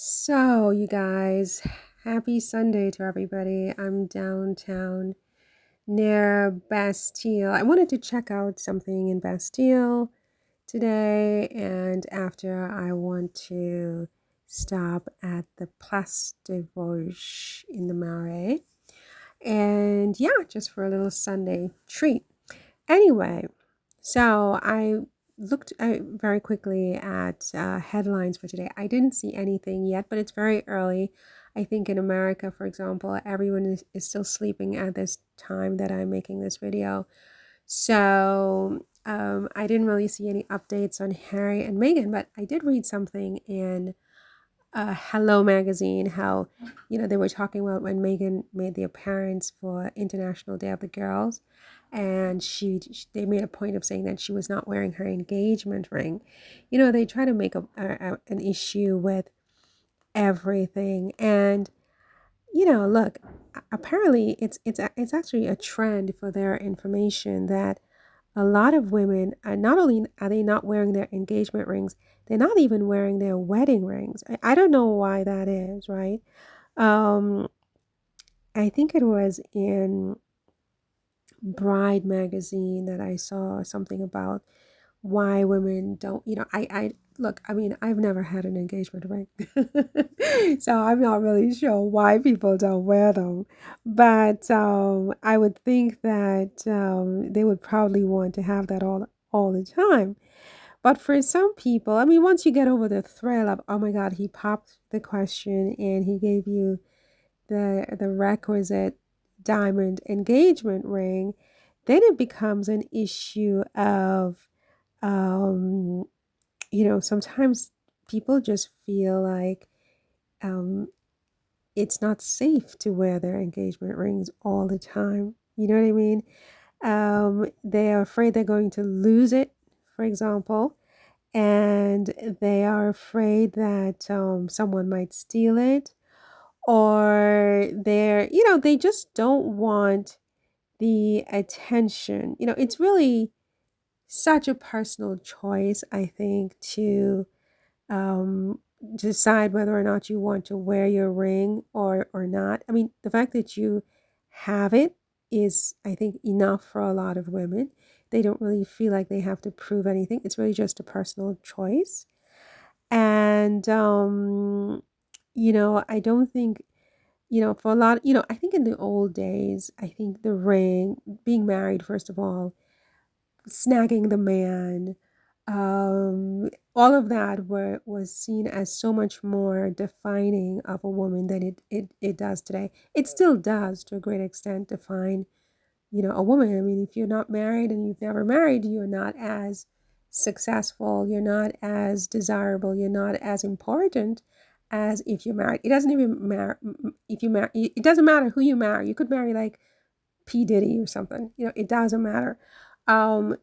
So, you guys, happy Sunday to everybody. I'm downtown near Bastille. I wanted to check out something in Bastille today, and after I want to stop at the Place de Vosges in the Marais. And yeah, just for a little Sunday treat. Anyway, so I looked very quickly at headlines for today. I didn't see anything yet, but it's very early. I think in America, for example, everyone is still sleeping at this time that I'm making this video. So I didn't really see any updates on Harry and Meghan, but I did read something in Hello magazine how, they were talking about when Meghan made the appearance for International Day of the Girls, and they made a point of saying that she was not wearing her engagement ring. They try to make an issue with everything, and look, apparently it's actually a trend for their information that a lot of women are not only are they not wearing their engagement rings, they're not even wearing their wedding rings. I don't know why that is, right? Um, I think it was in Bride magazine that I saw something about why women don't, I look, I mean, I've never had an engagement ring. So I'm not really sure why people don't wear them. But I would think that they would probably want to have that all the time. But for some people, I mean, once you get over the thrill of, oh my God, he popped the question and he gave you the requisite diamond engagement ring, then it becomes an issue of, um, sometimes people just feel like um, it's not safe to wear their engagement rings all the time. You know what I mean? They are afraid they're going to lose it, for example, and they are afraid that someone might steal it, or they just don't want the attention. It's really such a personal choice, I think, to um, decide whether or not you want to wear your ring or not. I mean, the fact that you have it is, I think, enough for a lot of women. They don't really feel like they have to prove anything. It's really just a personal choice. And, I don't think, for a lot, I think in the old days, I think the ring, being married, first of all, snagging the man, all of that was seen as so much more defining of a woman than it does today. It still does to a great extent define, a woman. I mean, if you're not married and you've never married, you're not as successful, you're not as desirable, you're not as important as if you're married. It doesn't even matter if you marry. It doesn't matter who you marry. You could marry like P. Diddy or something. It doesn't matter. Um,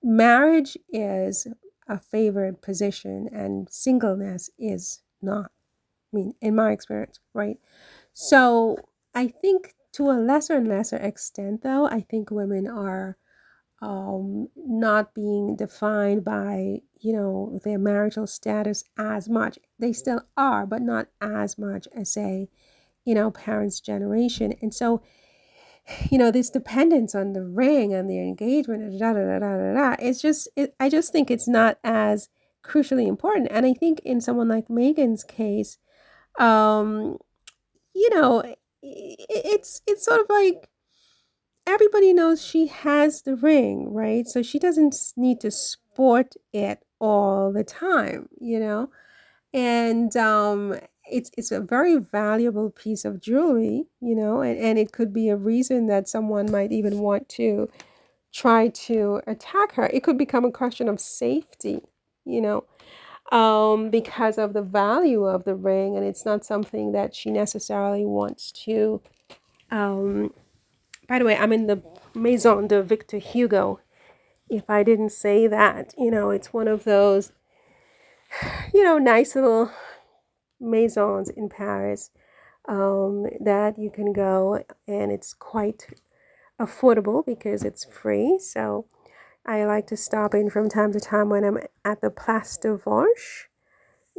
Marriage is a favored position and singleness is not. I mean, in my experience, right? So I think to a lesser and lesser extent, though, I think women are not being defined by, their marital status as much. They still are, but not as much as, say, parents' generation. And so this dependence on the ring and the engagement, and I just think it's not as crucially important. And I think in someone like Megan's case, um, it's sort of like everybody knows she has the ring, right? So she doesn't need to sport it all the time, and it's a very valuable piece of jewelry, and it could be a reason that someone might even want to try to attack her. It could become a question of safety, you know, because of the value of the ring, and it's not something that she necessarily wants to. Um, by the way, I'm in the Maison de Victor Hugo. If I didn't say that, it's one of those, nice little maisons in Paris that you can go, and it's quite affordable because it's free. So I like to stop in from time to time when I'm at the Place de Vosges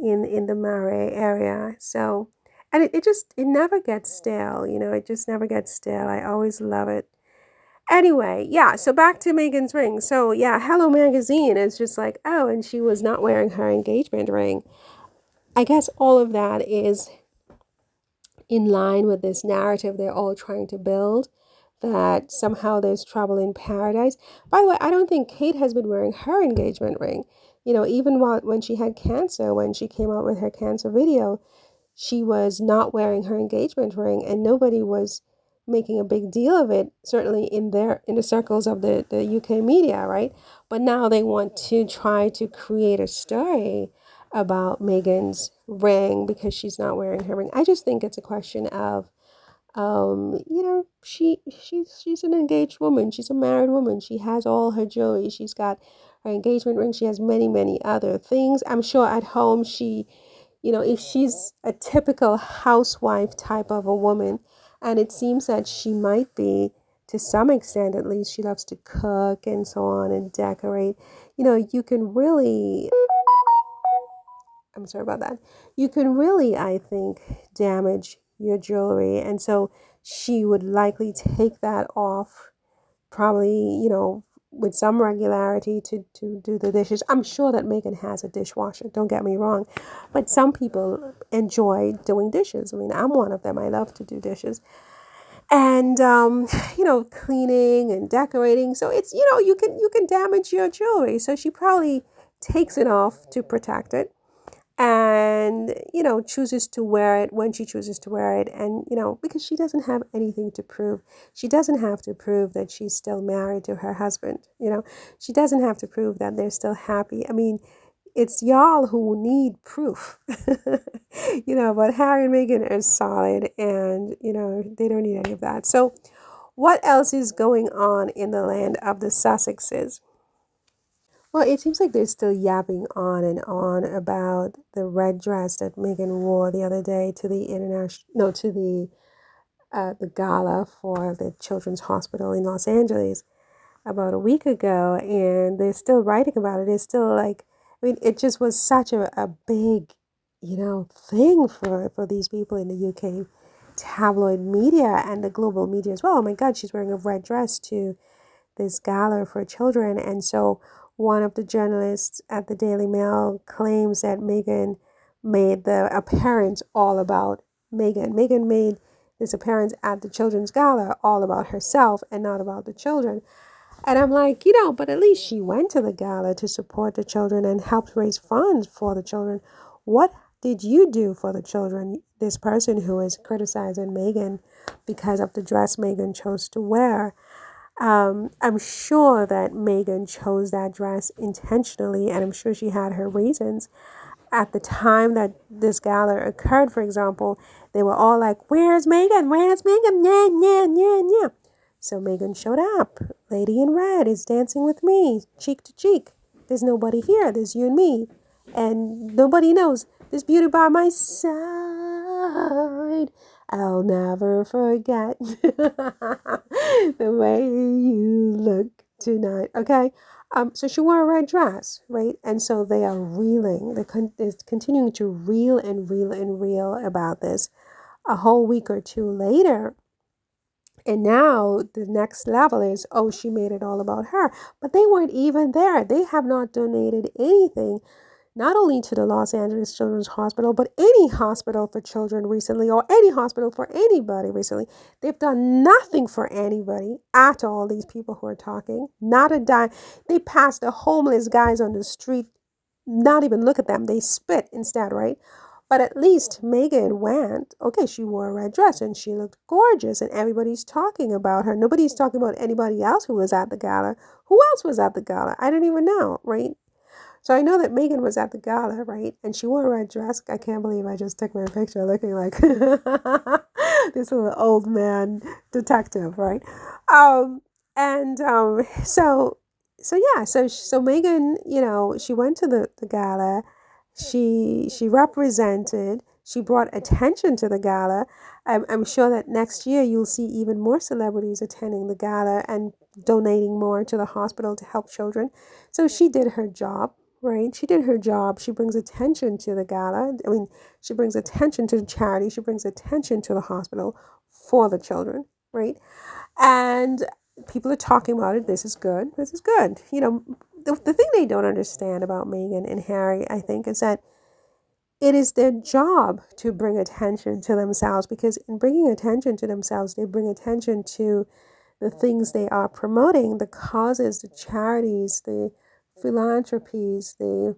in the Mare area. So, and it never gets stale, it just never gets stale. I always love it. Anyway, yeah, so back to Meghan's ring. So, yeah, Hello Magazine is just like, oh, and she was not wearing her engagement ring. I guess all of that is in line with this narrative they're all trying to build, that somehow there's trouble in paradise. By the way, I don't think Kate has been wearing her engagement ring. Even when she had cancer, when she came out with her cancer video, she was not wearing her engagement ring, and nobody was making a big deal of it, certainly in the circles of the UK media, right? But now they want to try to create a story about Meghan's ring because she's not wearing her ring. I just think it's a question of she's an engaged woman. She's a married woman. She has all her jewelry. She's got her engagement ring. She has many, many other things. I'm sure at home if she's a typical housewife type of a woman, and it seems that she might be to some extent, at least, she loves to cook and so on and decorate. You can really, I'm sorry about that. You can really, I think, damage your jewelry. And so she would likely take that off, probably, with some regularity to do the dishes. I'm sure that Meghan has a dishwasher, don't get me wrong. But some people enjoy doing dishes. I mean, I'm one of them. I love to do dishes. And cleaning and decorating. So it's, you can damage your jewelry. So she probably takes it off to protect it, and chooses to wear it when she chooses to wear it, and because she doesn't have anything to prove. She doesn't have to prove that she's still married to her husband. She doesn't have to prove that they're still happy. I mean, it's y'all who need proof. But Harry and Meghan are solid, and they don't need any of that. So what else is going on in the land of the Sussexes? Well, it seems like they're still yapping on and on about the red dress that Meghan wore the other day to the the gala for the Children's Hospital in Los Angeles about a week ago, and they're still writing about it. It's still like, I mean, it just was such a big, thing for these people in the UK tabloid media and the global media as well. Oh my God, she's wearing a red dress to this gala for children. And so one of the journalists at the Daily Mail claims that Meghan made the appearance all about Meghan. Meghan made this appearance at the children's gala all about herself and not about the children. And I'm like, but at least she went to the gala to support the children and helped raise funds for the children. What did you do for the children? This person who is criticizing Meghan because of the dress Meghan chose to wear. I'm sure that Meghan chose that dress intentionally, and I'm sure she had her reasons. At the time that this gala occurred, for example, they were all like, "Where's Meghan? Where's Meghan? Yeah, yeah, yeah, yeah." So Meghan showed up. Lady in red is dancing with me, cheek to cheek. There's nobody here. There's you and me. And nobody knows. There's beauty by my side. I'll never forget the way you look tonight. Okay? So she wore a red dress, right? And so they are reeling. They're continuing to reel and reel and reel about this. A whole week or two later, and now the next level is, oh, she made it all about her. But they weren't even there. They have not donated anything, not only to the Los Angeles Children's Hospital, but any hospital for children recently, or any hospital for anybody recently. They've done nothing for anybody at all, these people who are talking. Not a dime. They passed the homeless guys on the street, not even look at them. They spit instead, right? But at least Meghan went. Okay, she wore a red dress and she looked gorgeous, and everybody's talking about her. Nobody's talking about anybody else who was at the gala. Who else was at the gala? I don't even know, right? So I know that Meghan was at the gala, right? And she wore a red dress. I can't believe I just took my picture looking like this little old man detective, right? And so yeah, so Meghan, she went to the gala. She represented. She brought attention to the gala. I'm sure that next year you'll see even more celebrities attending the gala and donating more to the hospital to help children. So she did her job. right? She did her job. She brings attention to the gala. I mean, she brings attention to the charity. She brings attention to the hospital for the children, right? And people are talking about it. This is good. This is good. The thing they don't understand about Meghan and Harry, I think, is that it is their job to bring attention to themselves, because in bringing attention to themselves, they bring attention to the things they are promoting, the causes, the charities, the philanthropies, the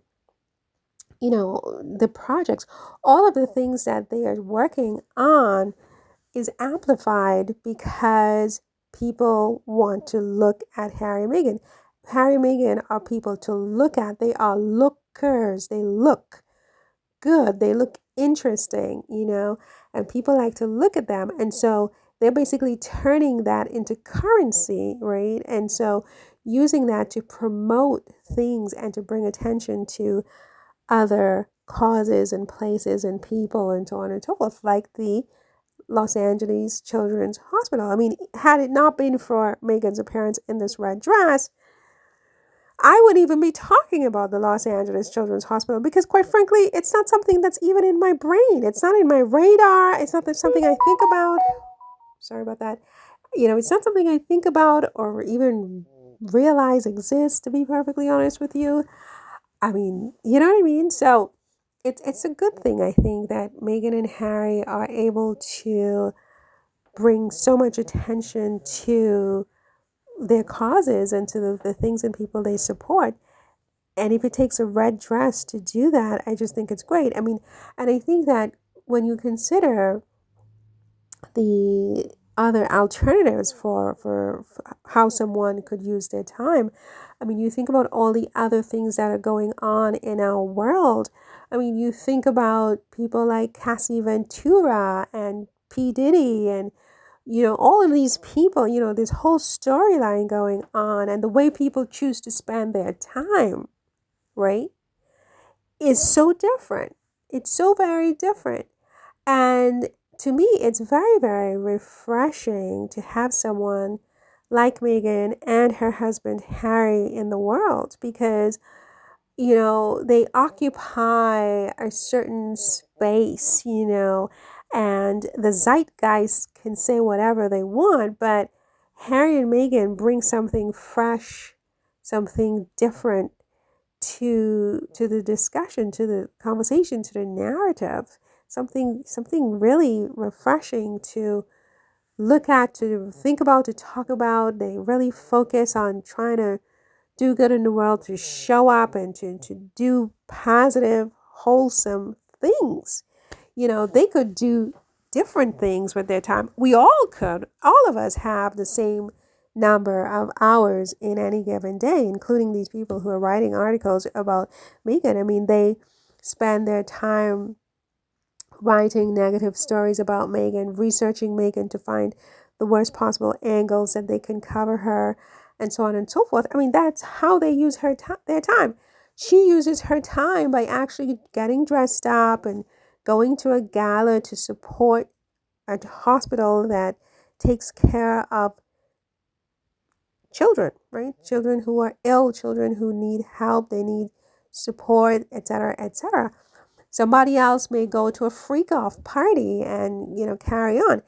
projects, all of the things that they are working on is amplified because people want to look at Harry and Meghan. Harry and Meghan are people to look at. They are lookers. They look good. They look interesting, and people like to look at them. And so they're basically turning that into currency, right? And so using that to promote things and to bring attention to other causes and places and people and so on and so forth, like the Los Angeles Children's Hospital. I mean, had it not been for Meghan's appearance in this red dress, I wouldn't even be talking about the Los Angeles Children's Hospital, because quite frankly, it's not something that's even in my brain. It's not in my radar. It's not something I think about. Sorry about that. It's not something I think about or even realize exists, to be perfectly honest with you. I mean, you know what I mean? So it's a good thing, I think, that Meghan and Harry are able to bring so much attention to their causes and to the things and people they support. And if it takes a red dress to do that, I just think it's great. I mean, and I think that when you consider the other alternatives for how someone could use their time, I mean, you think about all the other things that are going on in our world. I mean, you think about people like Cassie Ventura and P. Diddy and, all of these people, this whole storyline going on, and the way people choose to spend their time, right, is so different. It's so very different. And to me, it's very, very refreshing to have someone like Meghan and her husband Harry in the world, because, they occupy a certain space, and the zeitgeist can say whatever they want, but Harry and Meghan bring something fresh, something different to the discussion, to the conversation, to the narrative, something really refreshing to look at, to think about, to talk about. They really focus on trying to do good in the world, to show up and to do positive, wholesome things. They could do different things with their time. We all could. All of us have the same number of hours in any given day, including these people who are writing articles about Meghan. I mean, they spend their time writing negative stories about Meghan, researching Meghan to find the worst possible angles that they can cover her, and so on and so forth. I mean, that's how they use their time. She uses her time by actually getting dressed up and going to a gala to support a hospital that takes care of children, right? Children who are ill, children who need help, they need support, etc., etc. Somebody else may go to a freak off party and, carry on.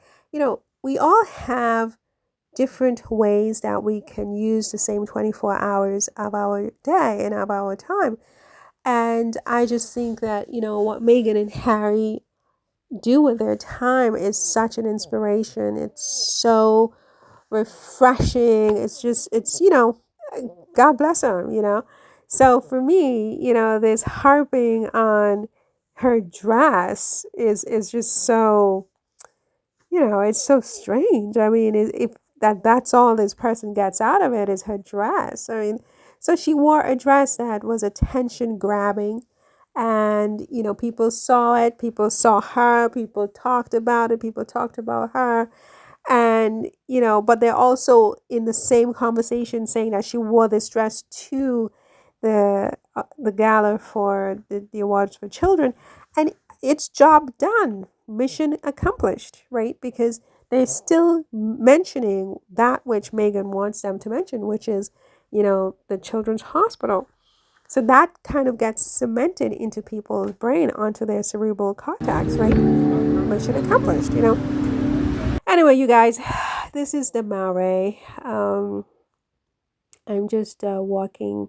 We all have different ways that we can use the same 24 hours of our day and of our time. And I just think that, what Meghan and Harry do with their time is such an inspiration. It's so refreshing. God bless them. So for me, this harping on her dress is just so, it's so strange. I mean, if that's all this person gets out of it is her dress. I mean, so she wore a dress that was attention grabbing, and, people saw it, people saw her, people talked about it, people talked about her. And, but they're also in the same conversation saying that she wore this dress to the gala for the awards for children, and it's job done, mission accomplished, right? Because they're still mentioning that which Meghan wants them to mention, which is, the children's hospital. So that kind of gets cemented into people's brain, onto their cerebral cortex, right? Mission accomplished. Anyway, you guys, this is the Marais. I'm just walking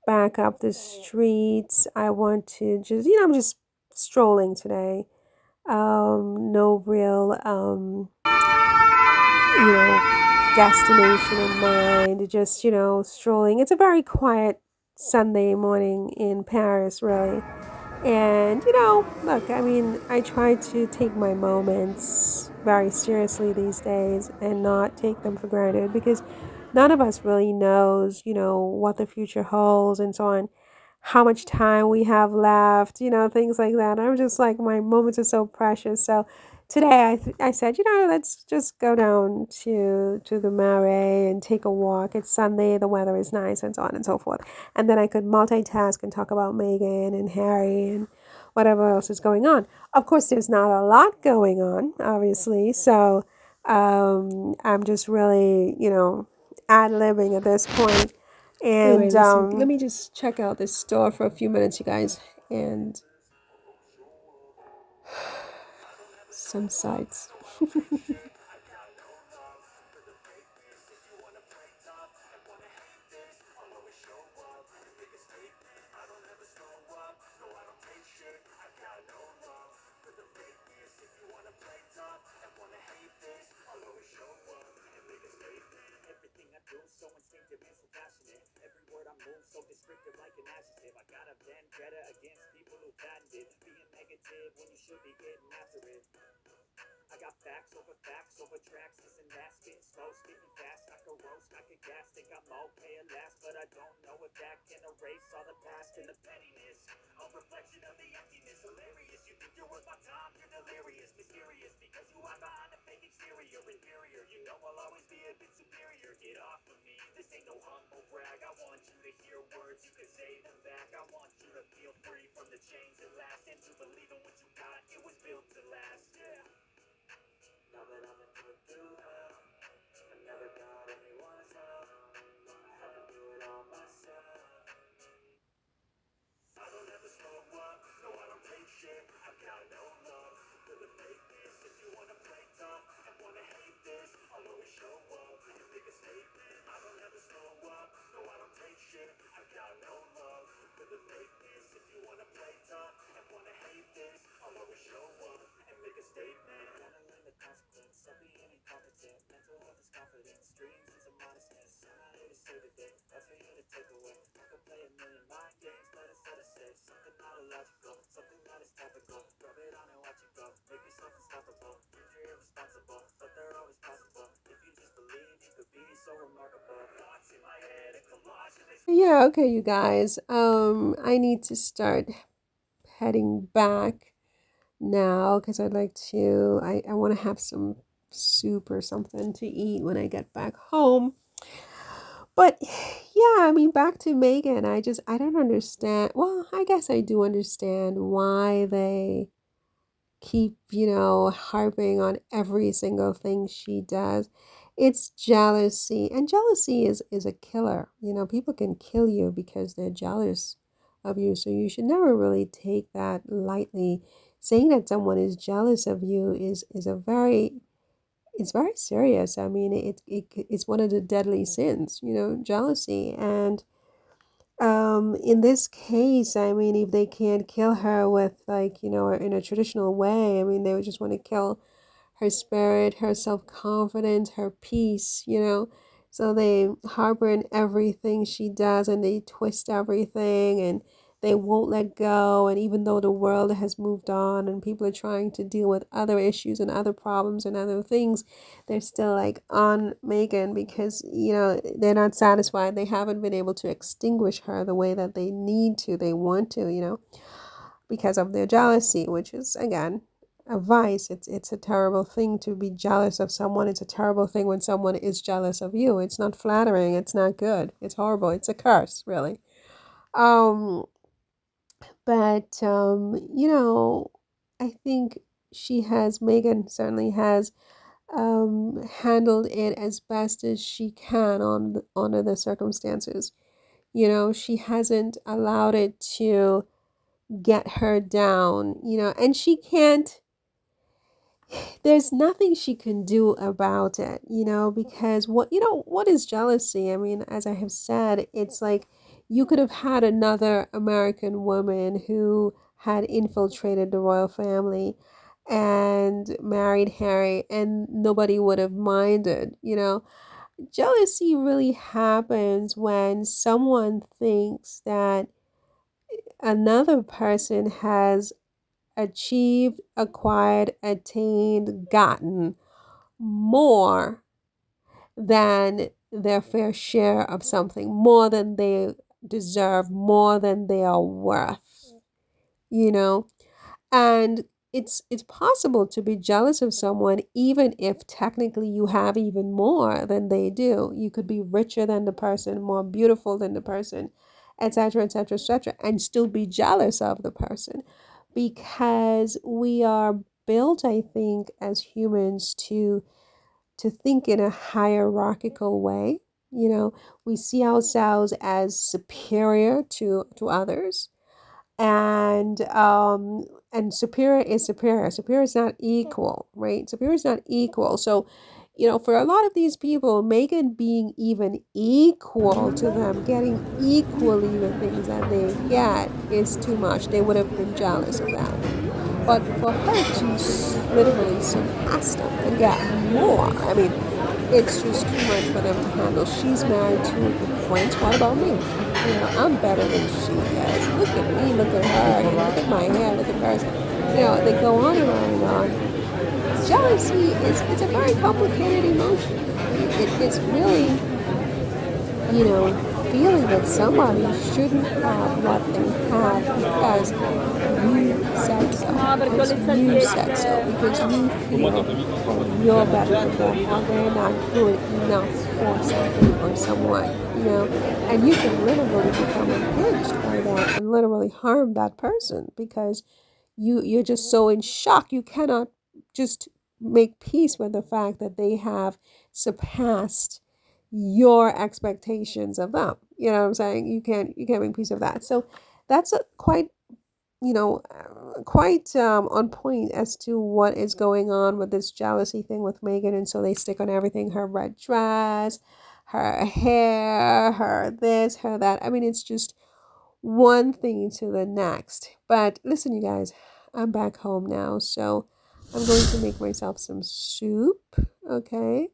back up the streets. I want to just, I'm just strolling today. No real, destination in mind. Just, strolling. It's a very quiet Sunday morning in Paris, really. And, look, I mean, I try to take my moments very seriously these days and not take them for granted, because none of us really knows, what the future holds and so on, how much time we have left, things like that. I'm just like, my moments are so precious. So today I said, let's just go down to the Marais and take a walk. It's Sunday, the weather is nice, and so on and so forth. And then I could multitask and talk about Meghan and Harry and whatever else is going on. Of course, there's not a lot going on, obviously. So I'm just really, ad-libbing at this point. And anyway, listen, let me just check out this store for a few minutes, you guys, and some sights. Yeah, okay, you guys. I need to start heading back now, because I'd like to, I want to have some soup or something to eat when I get back home. But yeah, I mean, back to Meghan, I don't understand. Well, I guess I do understand why they keep, harping on every single thing she does. It's jealousy, and jealousy is a killer. People can kill you because they're jealous of you, so you should never really take that lightly. Saying that someone is jealous of you is a very it's very serious. I mean, it's one of the deadly sins, jealousy. And in this case, I mean, if they can't kill her with, like, in a traditional way, I mean, they would just want to kill her spirit, her self-confidence, her peace. So they harbor in everything she does, and they twist everything, and they won't let go. And even though the world has moved on and people are trying to deal with other issues and other problems and other things, they're still like on Meghan, because, they're not satisfied. They haven't been able to extinguish her the way that they need to, they want to, because of their jealousy, which is, again, a vice. It's a terrible thing to be jealous of someone. It's a terrible thing when someone is jealous of you. It's not flattering. It's not good. It's horrible. It's a curse, really. Um, but I think Meghan certainly has handled it as best as she can under the circumstances. She hasn't allowed it to get her down, and she can't, there's nothing she can do about it, because what is jealousy? I mean, as I have said, it's like you could have had another American woman who had infiltrated the royal family and married Harry, and nobody would have minded. Jealousy really happens when someone thinks that another person has achieved, acquired, attained, gotten more than their fair share of something, more than they deserve, more than they are worth, you know? And it's possible to be jealous of someone even if technically you have even more than they do. You could be richer than the person, more beautiful than the person, etc., etc., etc., and still be jealous of the person because we are built, I think, as humans to think in a hierarchical way. We see ourselves as superior to others, and superior is superior. Superior is not equal, right? Superior is not equal. So, for a lot of these people, Meghan being even equal to them, getting equally the things that they get is too much. They would have been jealous of that. But for her to literally surpass them and get more, I mean, it's just too much for them to handle. She's married to the prince. What about me? I'm better than she is. Look at me, look at her, look at my hair, look at hers. They go on and on and on. Jealousy is it's a very complicated emotion. It's really, feeling that somebody shouldn't have what they have because you said so, because you said so, because you feel that you're better than them or they're not good enough for something or someone, and you can literally become unhinged by that and literally harm that person because you're just so in shock. You cannot just make peace with the fact that they have surpassed your expectations of them. You know what I'm saying? You can't make peace of that. So that's a quite on point as to what is going on with this jealousy thing with Meghan. And so they stick on everything: her red dress, her hair, her this, her that. I mean, it's just one thing to the next. But listen, you guys, I'm back home now, so I'm going to make myself some soup, okay?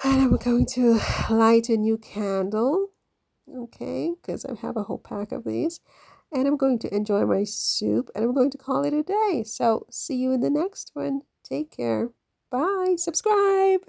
And I'm going to light a new candle, okay, because I have a whole pack of these. And I'm going to enjoy my soup, and I'm going to call it a day. So see you in the next one. Take care. Bye. Subscribe.